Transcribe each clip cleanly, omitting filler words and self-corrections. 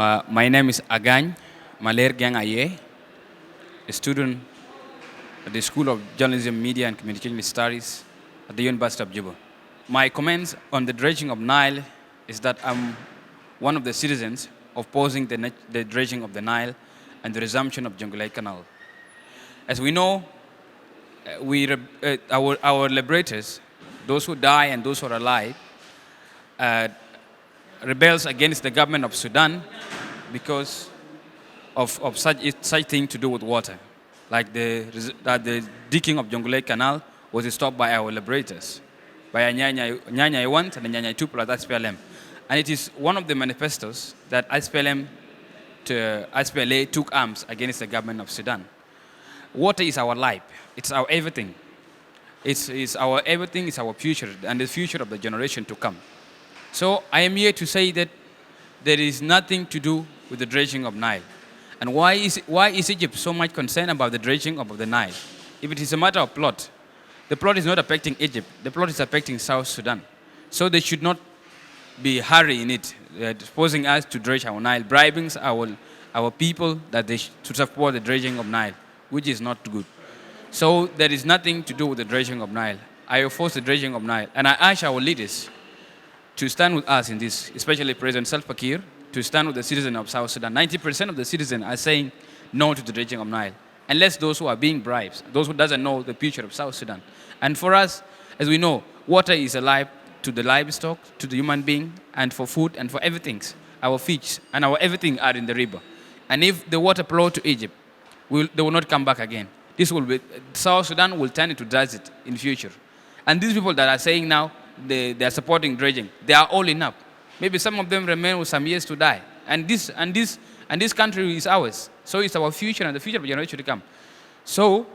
My name is Agany Maler Gang Aye, a student at the School of Journalism, Media and Communication Studies at the University of Juba. My comments on the dredging of Nile is that I'm one of the citizens opposing the dredging of the Nile and the resumption of Jonglei Canal. As we know, our liberators, those who die and those who are alive, uh, rebels against the government of Sudan because of such thing to do with water. Like the digging of Jonglei Canal was stopped by our liberators, by Nyanya 1 and Nyanya 2 plus SPLM. And it is one of the manifestos that SPLA took arms against the government of Sudan. Water is our life. It's our everything. It's our everything, it's our future, and the future of the generation to come. So I am here to say that there is nothing to do with the dredging of Nile. And why is Egypt so much concerned about the dredging of the Nile? If it is a matter of plot, the plot is not affecting Egypt. The plot is affecting South Sudan. So they should not be hurry in it, forcing us to dredge our Nile, bribing our people that they should support the dredging of Nile, which is not good. So there is nothing to do with the dredging of Nile. I oppose the dredging of Nile, and I urge our leaders to stand with us in this, especially President Salva Kiir, to stand with the citizens of South Sudan. 90% of the citizens are saying no to the dredging of Nile, unless those who are being bribed, those who doesn't know the future of South Sudan. And for us, as we know, water is alive to the livestock, to the human being, and for food, and for everything. Our fish and our everything are in the river. And if the water flow to Egypt, they will not come back again. South Sudan will turn into desert in future. And these people that are saying now they are supporting dredging, they are all enough. Maybe some of them remain with some years to die. And this country is ours. So it's our future and the future of generation to come. So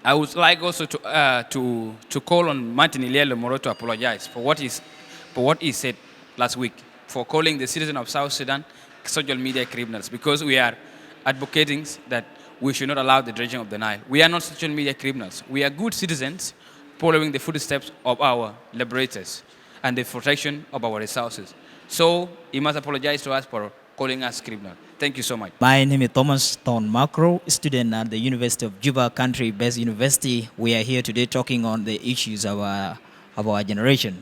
I would like also to call on Martin Ilielo Moro to apologize for what he said last week, for calling the citizens of South Sudan social media criminals, because we are advocating that we should not allow the dredging of the Nile. We are not social media criminals. We are good citizens following the footsteps of our liberators and the protection of our resources. So he must apologize to us for calling us criminal. Thank you so much. My name is Thomas Ton Macro, student at the University of Juba, country-based university. We are here today talking on the issues of our generation.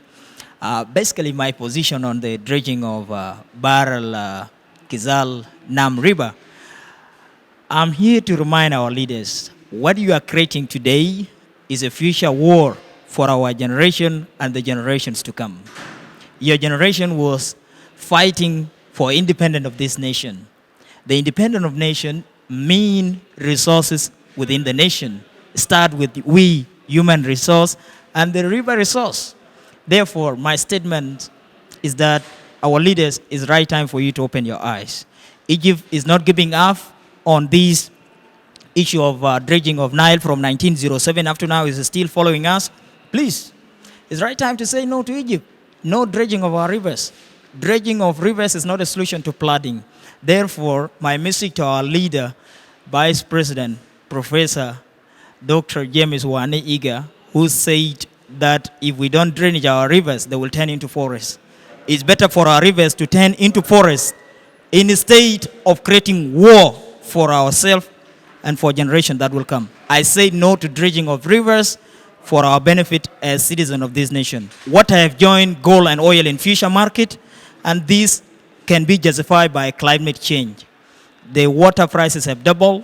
Basically, my position on the dredging of Barrel, Kizal, Nam River. I'm here to remind our leaders, what you are creating today is a future war for our generation and the generations to come. Your generation was fighting for independence of this nation. The independence of nation mean resources within the nation. Start with we, human resource, and the river resource. Therefore, my statement is that our leaders, it's right time for you to open your eyes. Egypt is not giving up on this issue of dredging of Nile from 1907 up to now is still following us. Please, it's right time to say no to Egypt. No dredging of our rivers. Dredging of rivers is not a solution to flooding. Therefore, my message to our leader, Vice President, Professor Dr. James Wane Iga, who said that if we don't drainage our rivers, they will turn into forests. It's better for our rivers to turn into forests instead of creating war for ourselves and for generation that will come. I say no to dredging of rivers for our benefit as citizens of this nation. Water have joined gold and oil in future market, and this can be justified by climate change. The water prices have doubled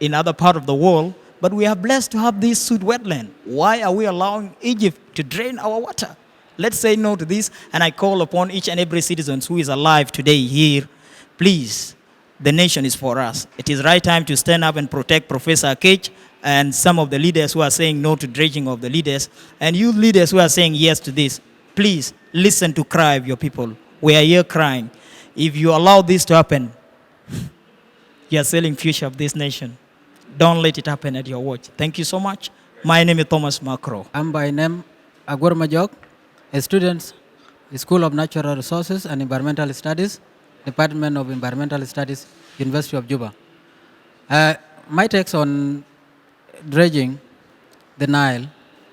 in other parts of the world, but we are blessed to have this sweet wetland. Why are we allowing Egypt to drain our water? Let's say no to this, and I call upon each and every citizen who is alive today here, please, the nation is for us. It is right time to stand up and protect Professor Akech and some of the leaders who are saying no to dredging of the leaders. And you leaders who are saying yes to this, please listen to cry of your people. We are here crying. If you allow this to happen, you are selling future of this nation. Don't let it happen at your watch. Thank you so much. My name is Thomas Macro. I'm by name Agor Majok, a student, School of Natural Resources and Environmental Studies, Department of Environmental Studies, University of Juba. My takes on dredging the Nile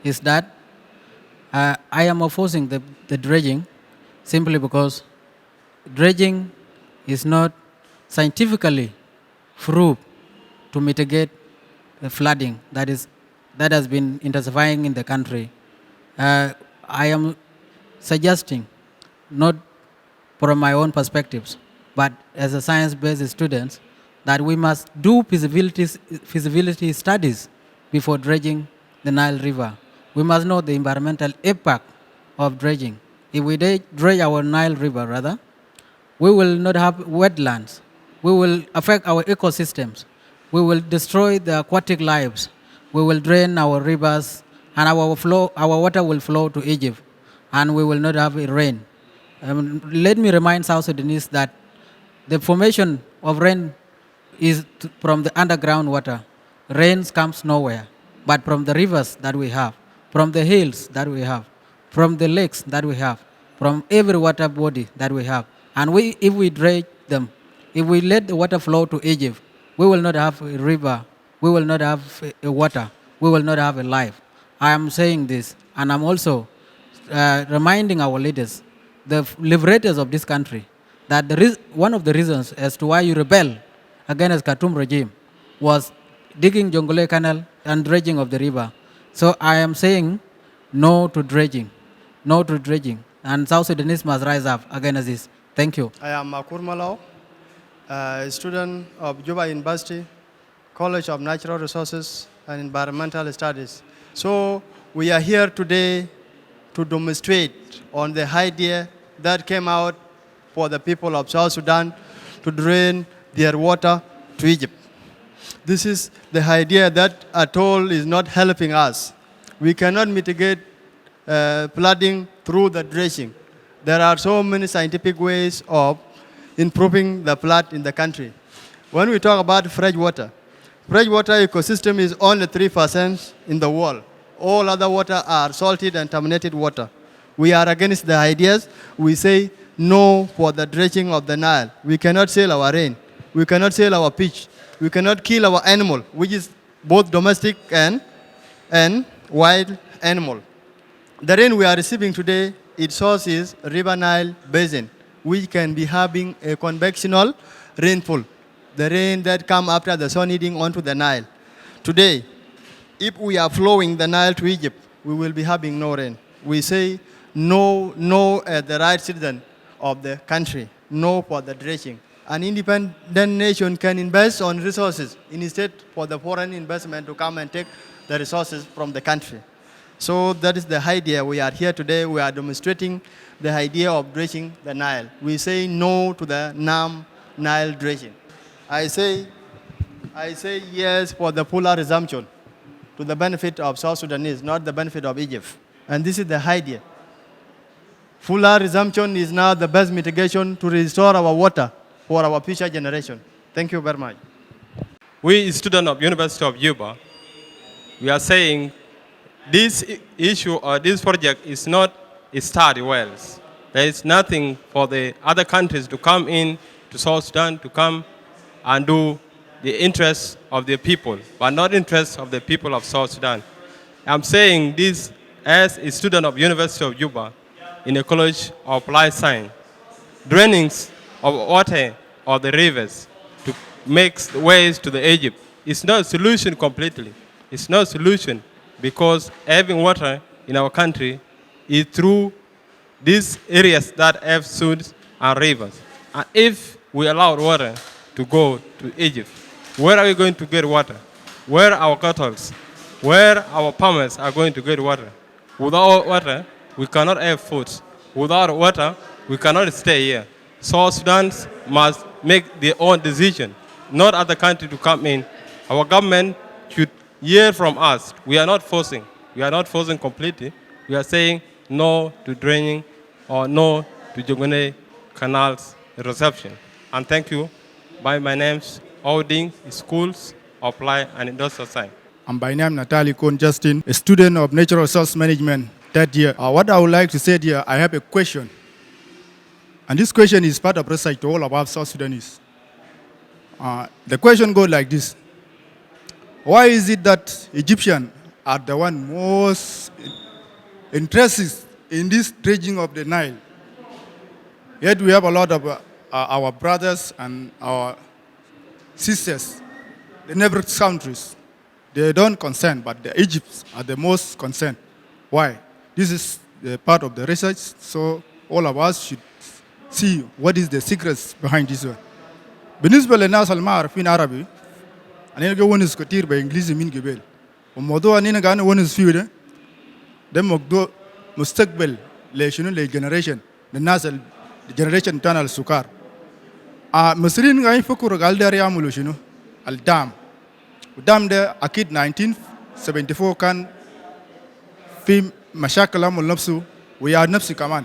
is that I am opposing the dredging simply because dredging is not scientifically proved to mitigate the flooding that has been intensifying in the country. I am suggesting, not from my own perspectives, but as a science-based student, that we must do feasibility studies before dredging the Nile River. We must know the environmental impact of dredging. If we dredge our Nile River, rather, we will not have wetlands. We will affect our ecosystems. We will destroy the aquatic lives. We will drain our rivers, and our water will flow to Egypt, and we will not have rain. Let me remind South Sudanese that the formation of rain is from the underground water. Rain comes nowhere, but from the rivers that we have, from the hills that we have, from the lakes that we have, from every water body that we have. And if we dredge them, if we let the water flow to Egypt, we will not have a river, we will not have a water, we will not have a life. I am saying this, and I'm also reminding our leaders, the liberators of this country, that one of the reasons as to why you rebel against Khartoum regime was digging Jonglei Canal and dredging of the river. So I am saying no to dredging, no to dredging, and South Sudanese must rise up against this. Thank you. I am Makur Malau, a student of Juba University, College of Natural Resources and Environmental Studies. So we are here today to demonstrate on the idea that came out for the people of South Sudan to drain their water to Egypt. This is the idea that at all is not helping us. We cannot mitigate flooding through the dredging. There are so many scientific ways of improving the flood in the country. When we talk about freshwater ecosystem is only 3% in the world. All other water are salted and contaminated water. We are against the ideas. We say no for the dredging of the Nile. We cannot sell our rain. We cannot sell our fish. We cannot kill our animal, which is both domestic and wild animal. The rain we are receiving today, its source is River Nile Basin, which can be having a convectional rainfall, the rain that come after the sun hitting onto the Nile. Today, if we are flowing the Nile to Egypt, we will be having no rain. We say no as the right citizen of the country, no for the dredging. An independent nation can invest on resources instead for the foreign investment to come and take the resources from the country. So that is the idea. We are here today. We are demonstrating the idea of dredging the Nile. We say no to the Nile dredging. I say yes for the fuller resumption to the benefit of South Sudanese, not the benefit of Egypt. And this is the idea. Fuller resumption is now the best mitigation to restore our water for our future generation. Thank you very much. We students of University of Juba, we are saying this issue or this project is not a study wells. There is nothing for the other countries to come in to South Sudan to come and do the interests of the people, but not interests of the people of South Sudan. I'm saying this as a student of University of Juba in a college of applied science. Drainings of water or the rivers to make ways to the Egypt is not a solution completely. It's not a solution because having water in our country is through these areas that have sources and rivers. And if we allow water to go to Egypt, where are we going to get water? Where are our cattle? Where our farmers are going to get water? Without water, we cannot have food. Without water, we cannot stay here. South Sudan must make their own decision, not other country to come in. Our government should hear from us. We are not forcing. We are not forcing completely. We are saying no to draining or no to Jonglei Canal's reception. And thank you. By my name's Oding Schools, Apply and Industrial Science. I'm by name Natalie Kohn Justin, a student of Natural Resource Management third year. What I would like to say here, I have a question. And this question is part of research to all about South Sudanese. The question goes like this. Why is it that Egyptians are the one most interested in this dredging of the Nile? Yet we have a lot of our brothers and our sisters, the neighboring countries, they don't consent, but the Egypt are the most concerned. Why? This is the part of the research, so all of us should see what is the secrets behind this one. بالنسبة للناس اللي ما عارفين عربي أنا نلقى ونس كتير بإنجليزي من قبل والموضوع أننا قاعدين ونس فيه ده موضوع مستقبل لشنو للجنريشن للناس الجنريشن بتاعنا السكر المصريين قاعدين يفكروا قال ده يعملوا شنو الدعم والدعم ده أكيد 1974 كان في مشاكل عمل نفسه ويا نفسه كمان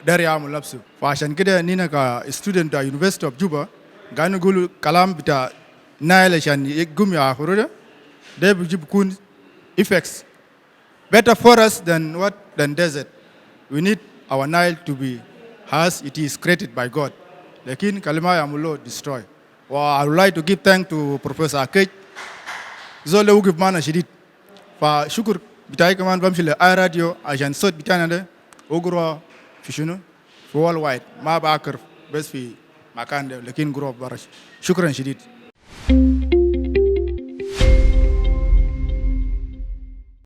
داري يعمل نفسه فعشان كده نينا كستودنت يونيفرسيتي اوف جوبا قاعدين نقول كلام بتاع نايل عشان يقوم ياخذوا ده بيجي بيكون effects better for us than desert. We need our Nile to be as it is created by God. لكن كلمة يعملوا destroy. I would like to give thanks to Professor Akej. زول وقف معنا شديد. فشكر بتاعي كمان بمشي لآي راديو عشان صوت بتاعنا ده وقروا في شنو؟ في world wide ما بعكر بس في مكان ده لكن قروا برش. شكرا شديد.